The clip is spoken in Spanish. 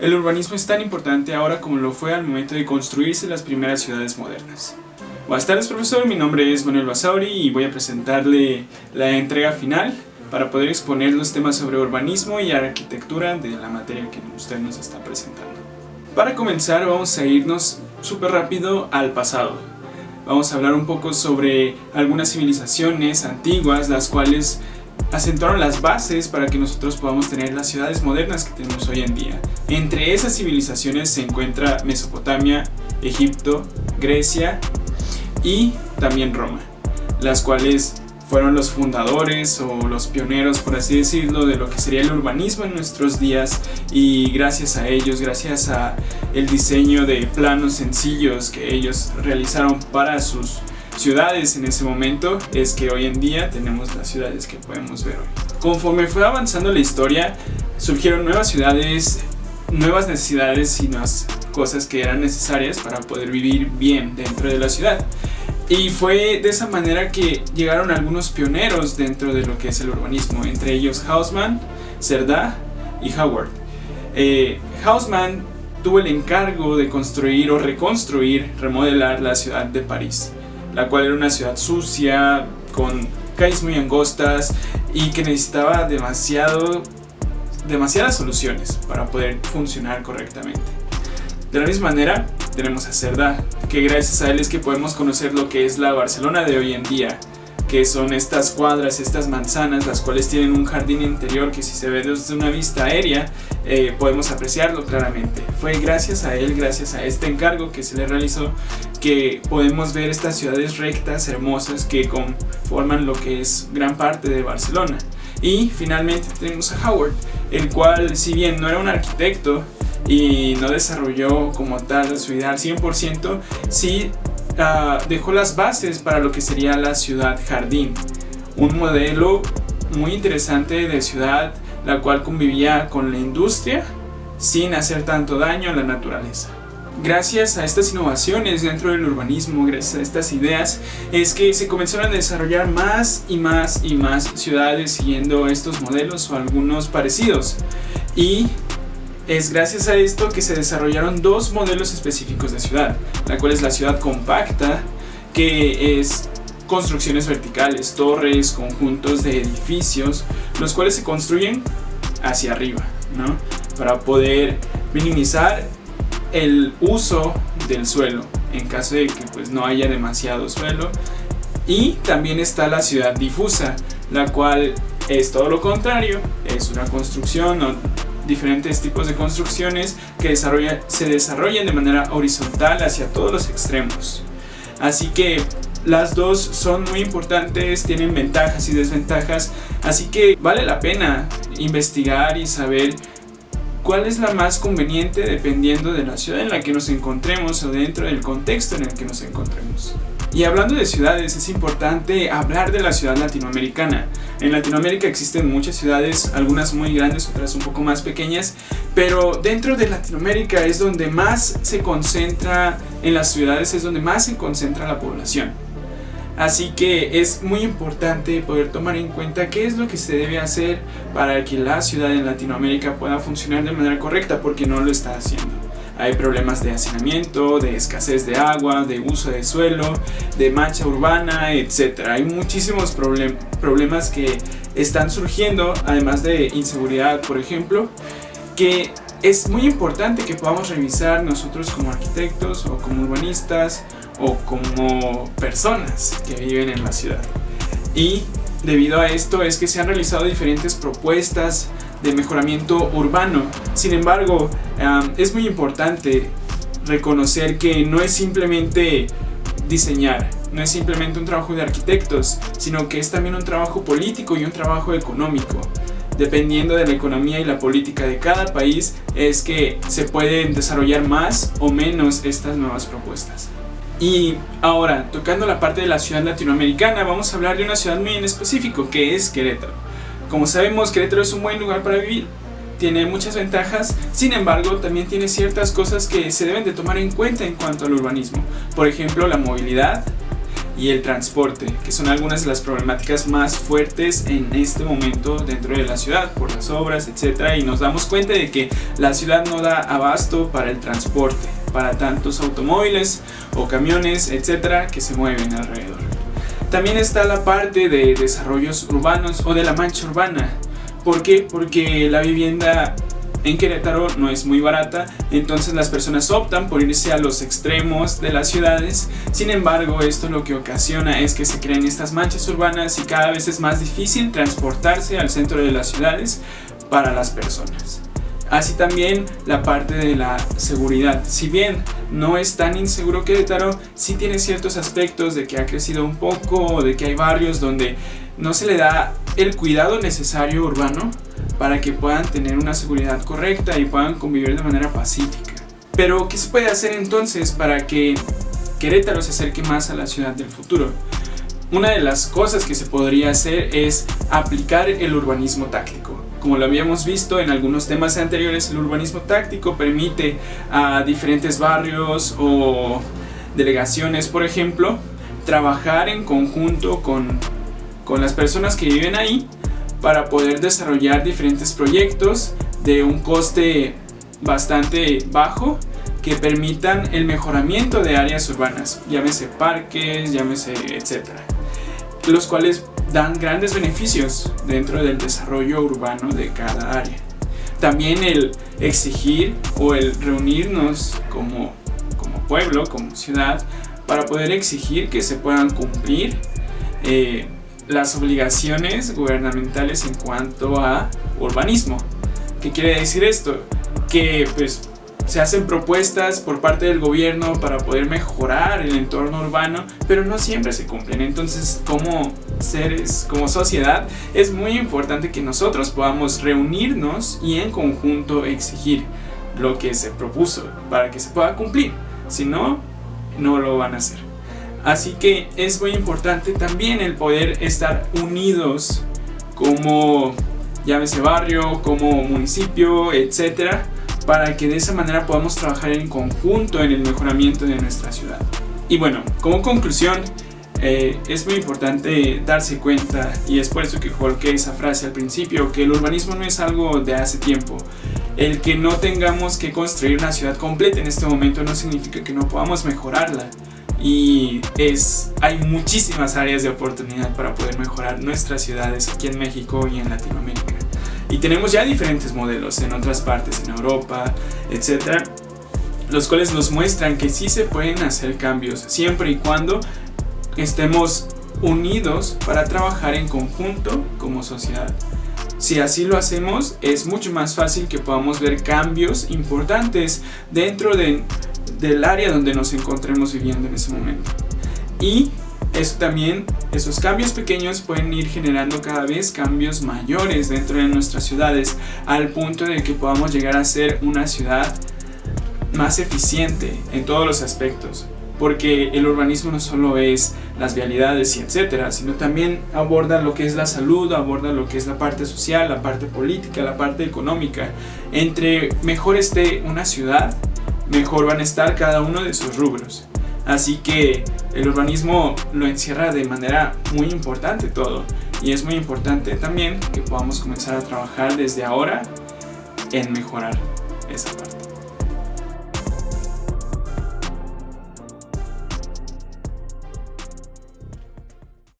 El urbanismo es tan importante ahora como lo fue al momento de construirse las primeras ciudades modernas. Buenas tardes, profesor, mi nombre es Manuel Basauri y voy a presentarle la entrega final para poder exponer los temas sobre urbanismo y arquitectura de la materia que usted nos está presentando. Para comenzar vamos a irnos súper rápido al pasado. Vamos a hablar un poco sobre algunas civilizaciones antiguas, las cuales asentaron las bases para que nosotros podamos tener las ciudades modernas que tenemos hoy en día. Entre esas civilizaciones se encuentra Mesopotamia, Egipto, Grecia y también Roma, las cuales fueron los fundadores o los pioneros, por así decirlo, de lo que sería el urbanismo en nuestros días, y gracias a ellos, gracias a el diseño de planos sencillos que ellos realizaron para sus ciudades en ese momento, es que hoy en día tenemos las ciudades que podemos ver hoy. Conforme fue avanzando la historia, surgieron nuevas ciudades, nuevas necesidades y nuevas cosas que eran necesarias para poder vivir bien dentro de la ciudad. Y fue de esa manera que llegaron algunos pioneros dentro de lo que es el urbanismo, entre ellos Haussmann, Cerdà y Howard. Haussmann tuvo el encargo de construir o reconstruir, remodelar la ciudad de París, la cual era una ciudad sucia, con calles muy angostas y que necesitaba demasiadas soluciones para poder funcionar correctamente. De la misma manera tenemos a Cerdà, que gracias a él es que podemos conocer lo que es la Barcelona de hoy en día, que son estas cuadras, estas manzanas, las cuales tienen un jardín interior que si se ve desde una vista aérea podemos apreciarlo claramente. Fue gracias a él, gracias a este encargo que se le realizó, que podemos ver estas ciudades rectas, hermosas, que conforman lo que es gran parte de Barcelona. Y finalmente tenemos a Howard, el cual, si bien no era un arquitecto y no desarrolló como tal su idea al 100%, sí dejó las bases para lo que sería la ciudad jardín, un modelo muy interesante de ciudad, la cual convivía con la industria sin hacer tanto daño a la naturaleza. Gracias a estas innovaciones dentro del urbanismo, gracias a estas ideas, es que se comenzaron a desarrollar más y más y más ciudades siguiendo estos modelos o algunos parecidos. Y es gracias a esto que se desarrollaron dos modelos específicos de ciudad, la cual es la ciudad compacta, que es construcciones verticales, torres, conjuntos de edificios, los cuales se construyen hacia arriba, ¿no? Para poder minimizar el uso del suelo en caso de que pues no haya demasiado suelo. Y también está la ciudad difusa, la cual es todo lo contrario, es una construcción o diferentes tipos de construcciones que se desarrollan de manera horizontal hacia todos los extremos. Así que las dos son muy importantes, tienen ventajas y desventajas, así que vale la pena investigar y saber cuál es la más conveniente dependiendo de la ciudad en la que nos encontremos o dentro del contexto en el que nos encontremos. Y hablando de ciudades, es importante hablar de la ciudad latinoamericana. En Latinoamérica existen muchas ciudades, algunas muy grandes, otras un poco más pequeñas, pero dentro de Latinoamérica es donde más se concentra, en las ciudades es donde más se concentra la población. Así que es muy importante poder tomar en cuenta qué es lo que se debe hacer para que la ciudad en Latinoamérica pueda funcionar de manera correcta, porque no lo está haciendo. Hay problemas de hacinamiento, de escasez de agua, de uso de suelo, de mancha urbana, etc. Hay muchísimos problemas que están surgiendo, además de inseguridad, por ejemplo, que es muy importante que podamos revisar nosotros como arquitectos o como urbanistas o como personas que viven en la ciudad. Y debido a esto es que se han realizado diferentes propuestas de mejoramiento urbano. Sin embargo, es muy importante reconocer que no es simplemente diseñar, no es simplemente un trabajo de arquitectos, sino que es también un trabajo político y un trabajo económico. Dependiendo de la economía y la política de cada país es que se pueden desarrollar más o menos estas nuevas propuestas. Y ahora, tocando la parte de la ciudad latinoamericana, vamos a hablar de una ciudad muy en específico, que es Querétaro. Como sabemos, Querétaro es un buen lugar para vivir, tiene muchas ventajas, sin embargo también tiene ciertas cosas que se deben de tomar en cuenta en cuanto al urbanismo. Por ejemplo, la movilidad, y el transporte, que son algunas de las problemáticas más fuertes en este momento dentro de la ciudad por las obras, etc. Y nos damos cuenta de que la ciudad no da abasto para el transporte, para tantos automóviles o camiones, etc. que se mueven alrededor. También está la parte de desarrollos urbanos o de la mancha urbana. ¿Por qué? Porque la vivienda en Querétaro no es muy barata, entonces las personas optan por irse a los extremos de las ciudades. Sin embargo, esto lo que ocasiona es que se creen estas manchas urbanas y cada vez es más difícil transportarse al centro de las ciudades para las personas. Así también la parte de la seguridad. Si bien no es tan inseguro Querétaro, sí tiene ciertos aspectos de que ha crecido un poco, o de que hay barrios donde no se le da el cuidado necesario urbano para que puedan tener una seguridad correcta y puedan convivir de manera pacífica. Pero, ¿qué se puede hacer entonces para que Querétaro se acerque más a la ciudad del futuro? Una de las cosas que se podría hacer es aplicar el urbanismo táctico. Como lo habíamos visto en algunos temas anteriores, el urbanismo táctico permite a diferentes barrios o delegaciones, por ejemplo, trabajar en conjunto con las personas que viven ahí para poder desarrollar diferentes proyectos de un coste bastante bajo que permitan el mejoramiento de áreas urbanas, llámese parques, llámese etcétera, los cuales dan grandes beneficios dentro del desarrollo urbano de cada área. También el exigir o el reunirnos como pueblo, como ciudad, para poder exigir que se puedan cumplir las obligaciones gubernamentales en cuanto a urbanismo. ¿Qué quiere decir esto? Que pues se hacen propuestas por parte del gobierno para poder mejorar el entorno urbano, pero no siempre se cumplen. Entonces, como seres, como sociedad, es muy importante que nosotros podamos reunirnos y en conjunto exigir lo que se propuso para que se pueda cumplir. Si no, no lo van a hacer. Así que es muy importante también el poder estar unidos como llámese barrio, como municipio, etcétera, para que de esa manera podamos trabajar en conjunto en el mejoramiento de nuestra ciudad. Y bueno, como conclusión, es muy importante darse cuenta, y es por eso que coloqué esa frase al principio, que el urbanismo no es algo de hace tiempo. El que no tengamos que construir una ciudad completa en este momento no significa que no podamos mejorarla. Y hay muchísimas áreas de oportunidad para poder mejorar nuestras ciudades aquí en México y en Latinoamérica. Y tenemos ya diferentes modelos en otras partes, en Europa, etc., los cuales nos muestran que sí se pueden hacer cambios, siempre y cuando estemos unidos para trabajar en conjunto como sociedad. Si así lo hacemos, es mucho más fácil que podamos ver cambios importantes dentro del área donde nos encontremos viviendo en ese momento. Y eso también, esos cambios pequeños pueden ir generando cada vez cambios mayores dentro de nuestras ciudades, al punto de que podamos llegar a ser una ciudad más eficiente en todos los aspectos. Porque el urbanismo no solo es las vialidades y etcétera, sino también aborda lo que es la salud, aborda lo que es la parte social, la parte política, la parte económica. Entre mejor esté una ciudad, mejor van a estar cada uno de sus rubros. Así que el urbanismo lo encierra de manera muy importante todo, y es muy importante también que podamos comenzar a trabajar desde ahora en mejorar esa parte.